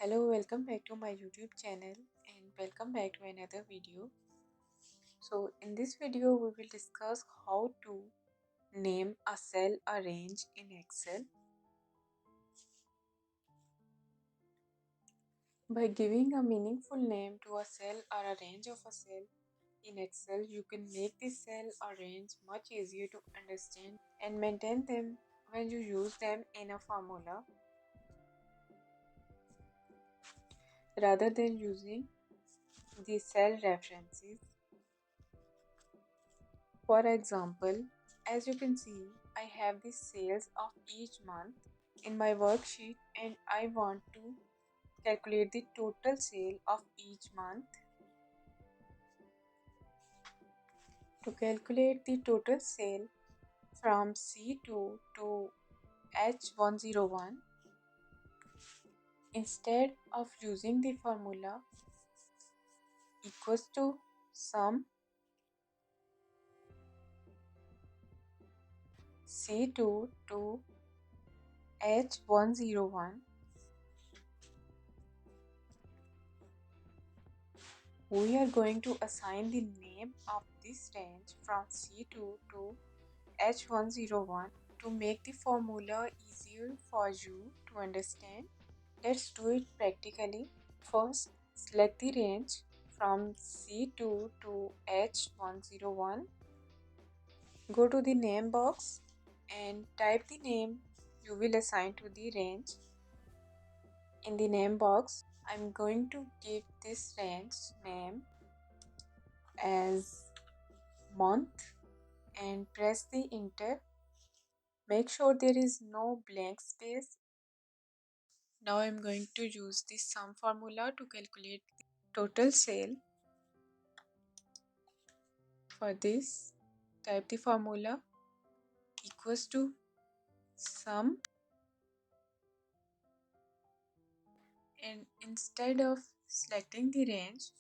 Hello, welcome back to my YouTube channel and welcome back to another video. So in this video we will discuss how to name a cell or range in Excel. By giving a meaningful name to a cell or a range of a cell in Excel, you can make this cell or range much easier to understand and maintain them when you use them in a formula rather than using the cell references. For example, as you can see, I have the sales of each month in my worksheet and I want to calculate the total sale of each month. To calculate the total sale from C2 to H101, instead of using the formula equals to sum C2 to H101, we are going to assign the name of this range from C2 to H101 to make the formula easier for you to understand. Let's do it practically. First, select the range from C2 to H101. Go to the name box and type the name you will assign to the range. In the name box, I'm going to give this range name as month and press the enter. Make sure there is no blank space. Now I'm going to use the sum formula to calculate the total sale. For this, type the formula equals to sum, and instead of selecting the range,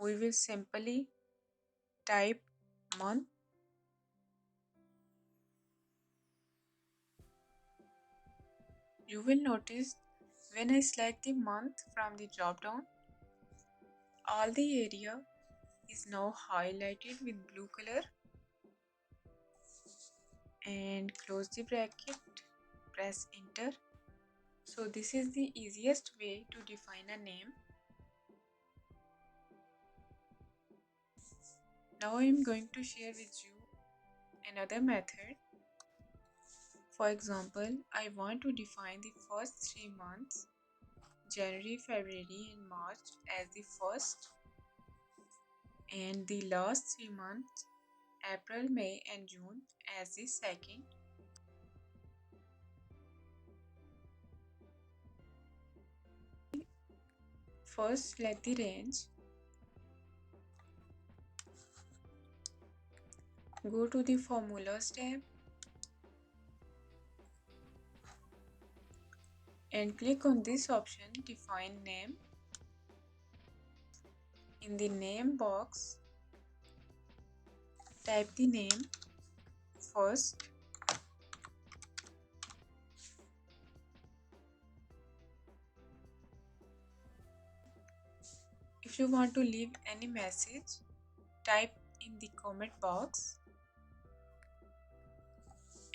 we will simply type month. You will notice when I select the month from the drop down, all the area is now highlighted with blue color. And close the bracket, press enter. So this is the easiest way to define a name. Now I am going to share with you another method. For example, I want to define the first 3 months, January, February and March, as the first, and the last 3 months, April, May and June, as the second. First, select the range. Go to the Formulas tab and click on this option, Define Name. In the name box, type the name first. If you want to leave any message, type in the comment box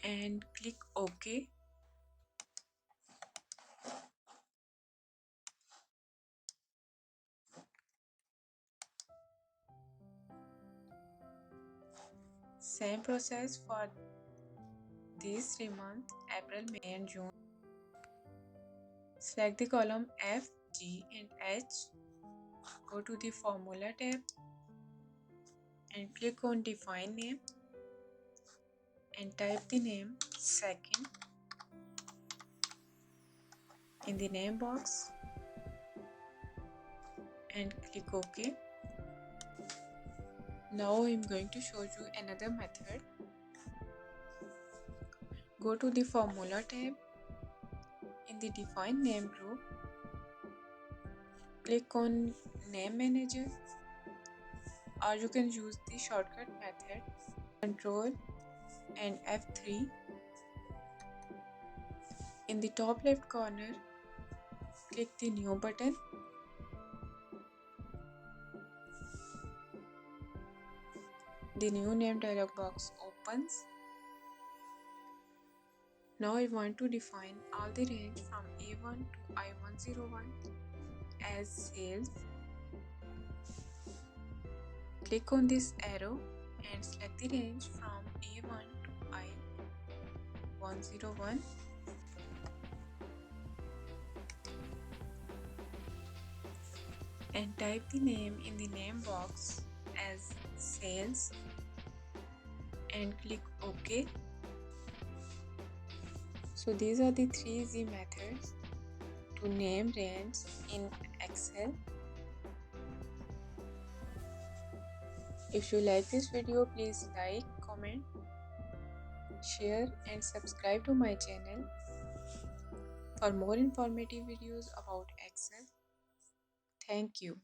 and click OK. Same process for these 3 months, April, May and June. Select the column F, G and H. Go to the Formula tab and click on Define Name and type the name second in the name box and click OK. Now I am going to show you another method. Go to the Formula tab. In the Define Name group, click on Name Manager, or you can use the shortcut method Control and F3. In the top left corner, Click the New button. The New Name dialog box opens. Now I want to define all the range from A1 to I101 as sales. Click on this arrow and select the range from A1 to I101. And type the name in the name box as sales and click OK. So these are the 3 easy methods to name range in Excel. If you like this video, please like, comment, share and subscribe to my channel for more informative videos about Excel. Thank you.